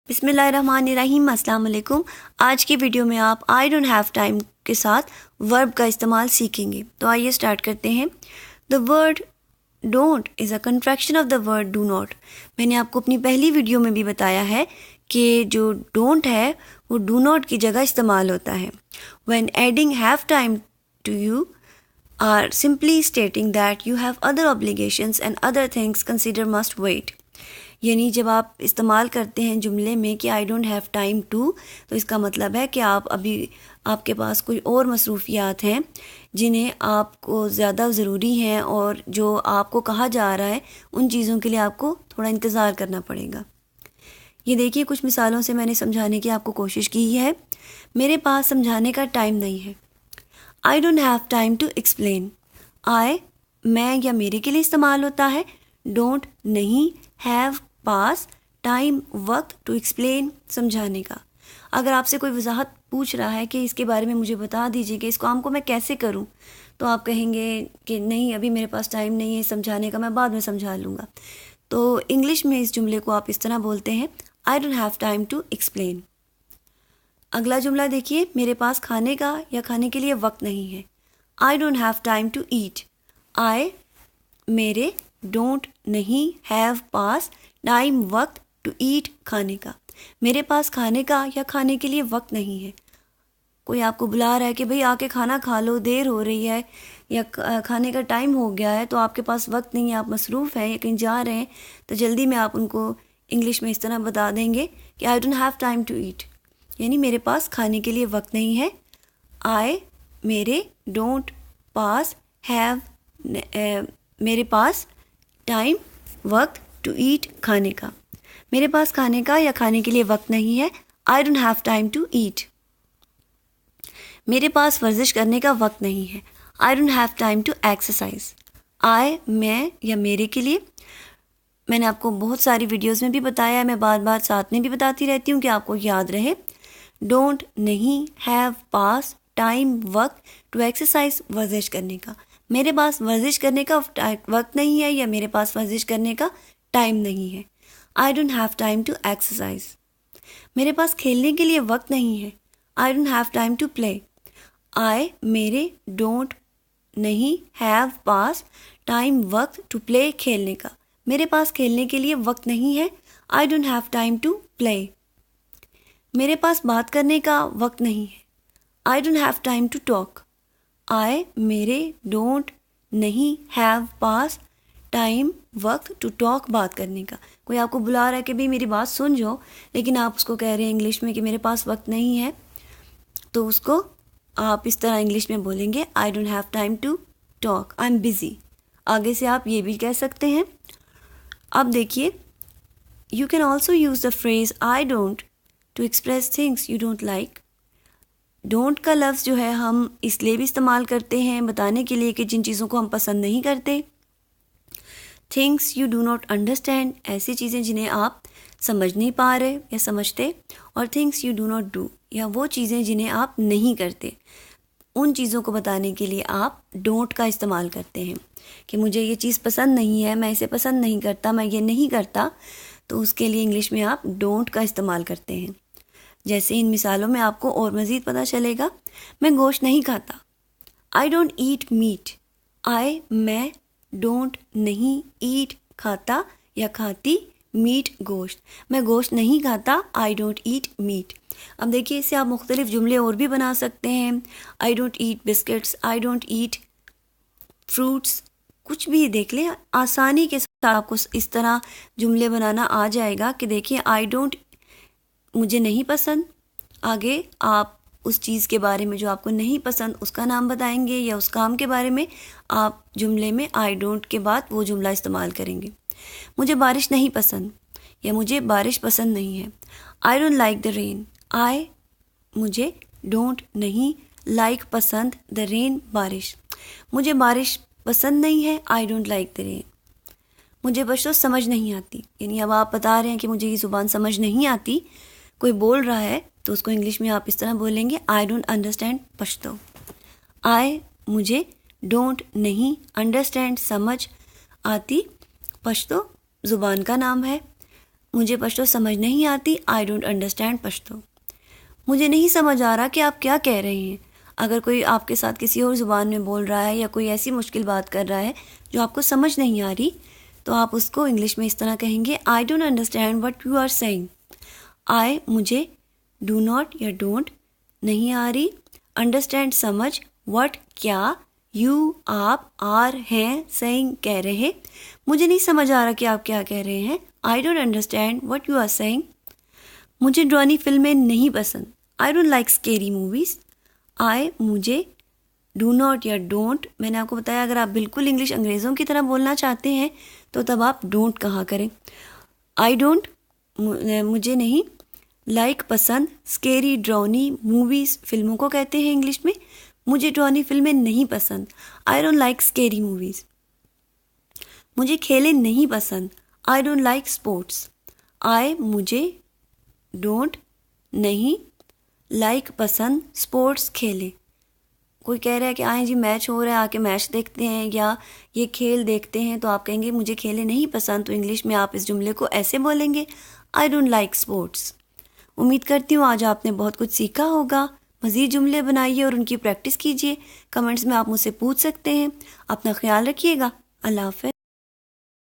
बिस्मिल्लाहिर्रहमानिर्रहीम। अस्सलाम वालेकुम। आज की वीडियो में आप आई डोंट हैव टाइम के साथ वर्ब का इस्तेमाल सीखेंगे। तो आइए स्टार्ट करते हैं। The word don't is a contraction of the word do not. मैंने आपको अपनी पहली वीडियो में भी बताया है कि जो डोंट है वो डू नॉट की जगह इस्तेमाल होता है। When adding have time to you are simply stating that you have other obligations and other things consider must wait. यानी जब आप इस्तेमाल करते हैं जुमले में कि I don't have time to, तो इसका मतलब है कि आप अभी आपके पास कोई और मसरूफियात हैं जिन्हें आपको ज़्यादा ज़रूरी हैं और जो आपको कहा जा रहा है उन चीज़ों के लिए आपको थोड़ा इंतज़ार करना पड़ेगा। ये देखिए, कुछ मिसालों से मैंने समझाने की आपको कोशिश की है। मेरे पास समझाने का टाइम नहीं है। I don't have time to explain. I मैं या मेरे के लिए इस्तेमाल होता है, डोंट नहीं, हैव पास, टाइम वक्त, टू एक्सप्लेन समझाने का। अगर आपसे कोई वजाहत पूछ रहा है कि इसके बारे में मुझे बता दीजिए कि इस काम को मैं कैसे करूं, तो आप कहेंगे कि नहीं, अभी मेरे पास टाइम नहीं है समझाने का, मैं बाद में समझा लूँगा। तो इंग्लिश में इस जुमले को आप इस तरह बोलते हैं, I don't have time to explain. अगला जुमला देखिए, मेरे पास खाने का या खाने के लिए वक्त नहीं है। I don't have time to eat. I मेरे, डोंट नहीं, हैव पास, टाइम वक्त, टू ईट खाने का। मेरे पास खाने का या खाने के लिए वक्त नहीं है। कोई आपको बुला रहा है कि भाई आके खाना खा लो, देर हो रही है या खाने का टाइम हो गया है, तो आपके पास वक्त नहीं है, आप मसरूफ़ हैं या कहीं जा रहे हैं, तो जल्दी में आप उनको इंग्लिश में इस तरह बता देंगे कि I don't have time to eat, यानी मेरे पास खाने के लिए वक्त नहीं है। आई मेरे, डोंट पास, हैव मेरे पास, टाइम वक्त, टू ईट खाने का। मेरे पास खाने का या खाने के लिए वक्त नहीं है। I don't have time to eat. मेरे पास वर्जिश करने का वक्त नहीं है। I don't have time to exercise. I मैं या मेरे के लिए, मैंने आपको बहुत सारी वीडियोस में भी बताया है, मैं बार बार साथ में भी बताती रहती हूँ कि आपको याद रहे। डोंट नहीं, हैव पास, टाइम वक्त, टू एक्सरसाइज वर्जिश करने का। मेरे पास वर्जिश करने का वक्त नहीं है या मेरे पास वर्जिश करने का टाइम नहीं है। I don't have time to exercise. मेरे पास खेलने के लिए वक्त नहीं है। I don't have time to play. I मेरे, डोंट नहीं, हैव पास, टाइम वक्त, टू प्ले खेलने का। मेरे पास खेलने के लिए वक्त नहीं है। I don't have time to play. मेरे पास बात करने का वक्त नहीं है। I don't have time to talk. I मेरे, डोंट नहीं, हैव पास, टाइम वक्त, टू टॉक बात करने का। कोई आपको बुला रहा है कि भाई मेरी बात सुन जाओ, लेकिन आप उसको कह रहे हैं इंग्लिश में कि मेरे पास वक्त नहीं है, तो उसको आप इस तरह इंग्लिश में बोलेंगे, I don't have time to talk, I am busy. आगे से आप ये भी कह सकते हैं। अब देखिए, you can also use the phrase I don't to express things you don't like. Don't का लफ्ज़ जो है हम इसलिए भी इस्तेमाल करते हैं बताने के लिए कि जिन चीज़ों को हम पसंद नहीं करते। Things you do not understand, ऐसी चीज़ें जिन्हें आप समझ नहीं पा रहे या समझते। और things you do not do, या वो चीज़ें जिन्हें आप नहीं करते, उन चीज़ों को बताने के लिए आप डोंट का इस्तेमाल करते हैं कि मुझे ये चीज़ पसंद नहीं है, मैं इसे पसंद नहीं करता, मैं ये नहीं करता, तो उसके लिए इंग्लिश में आप डोंट का इस्तेमाल करते हैं। जैसे इन मिसालों में आपको और मज़ीद पता चलेगा। मैं गोश्त नहीं खाता। I don't eat meat. आई मैं, डोंट नहीं, ईट खाता या खाती, मीट गोश्त, मैं गोश्त नहीं खाता। I don't eat meat. अब देखिए, इससे आप मुख्तलिफ जुमले और भी बना सकते हैं। I don't eat biscuits, I don't eat fruits, कुछ भी देख लें, आसानी के साथ आपको इस तरह जुमले बनाना आ जाएगा कि देखिए, आई डोंट मुझे नहीं पसंद, आगे आप उस चीज़ के बारे में जो आपको नहीं पसंद उसका नाम बताएंगे या उस काम के बारे में आप जुमले में आई डोंट के बाद वो जुमला इस्तेमाल करेंगे। मुझे बारिश नहीं पसंद या मुझे बारिश पसंद नहीं है। I don't like the rain. I मुझे, डोंट नहीं, लाइक पसंद, द रेन बारिश, मुझे बारिश पसंद नहीं है। I don't like the rain. मुझे पश्तो समझ नहीं आती, यानी अब आप बता रहे हैं कि मुझे ये ज़ुबान समझ नहीं आती, कोई बोल रहा है तो उसको इंग्लिश में आप इस तरह बोलेंगे, आई डोंट अंडरस्टैंड पश्तो। आई मुझे, डोंट नहीं, अंडरस्टैंड समझ आती, पश्तो ज़ुबान का नाम है, مجھے پشتو سمجھ نہیں آتی. آئی ڈونٹ انڈرسٹینڈ پشتو. مجھے نہیں سمجھ آ رہا کہ آپ کیا کہہ رہے ہیں. اگر کوئی آپ کے ساتھ کسی اور زبان میں بول رہا ہے یا کوئی ایسی مشکل بات کر رہا ہے جو آپ کو سمجھ نہیں آ رہی، تو آپ اس کو انگلش میں اس طرح کہیں گے I don't understand what you are saying. I مجھے، ڈو ناٹ یا ڈونٹ نہیں آ رہی، انڈرسٹینڈ سمجھ، وٹ کیا، یو آپ، آر ہیں، سیئنگ کہہ رہے. مجھے نہیں سمجھ آ رہا کہ آپ کیا کہہ رہے ہیں. I don't understand what you are saying. مجھے ڈرانی فلمیں نہیں پسند. I don't like scary movies. I مجھے، ڈو ناٹ یا ڈونٹ، میں نے آپ کو بتایا اگر آپ بالکل انگلش انگریزوں کی طرح بولنا چاہتے ہیں تو تب آپ ڈونٹ کہا کریں. آئی ڈونٹ مجھے نہیں، لائک پسند، اسکیری ڈرونی موویز فلموں کو کہتے ہیں انگلش میں. مجھے ڈرونی فلمیں نہیں پسند. I don't like scary movies. مجھے کھیلیں نہیں پسند. I don't like sports. I مجھے، ڈونٹ نہیں، لائک پسند، اسپورٹس کھیلیں. کوئی کہہ رہا ہے کہ آئیں جی میچ ہو رہا ہے آ کے میچ دیکھتے ہیں یا یہ کھیل دیکھتے ہیں، تو آپ کہیں گے مجھے کھیلیں نہیں پسند. تو انگلش میں آپ اس جملے کو ایسے بولیں گے آئی ڈونٹ لائک اسپورٹس. امید کرتی ہوں آج آپ نے بہت کچھ سیکھا ہوگا. مزید جملے بنائیے اور ان کی پریکٹس کیجیے. کمنٹس میں آپ مجھ سے پوچھ سکتے ہیں. اپنا خیال رکھیے گا. اللہ حافظ.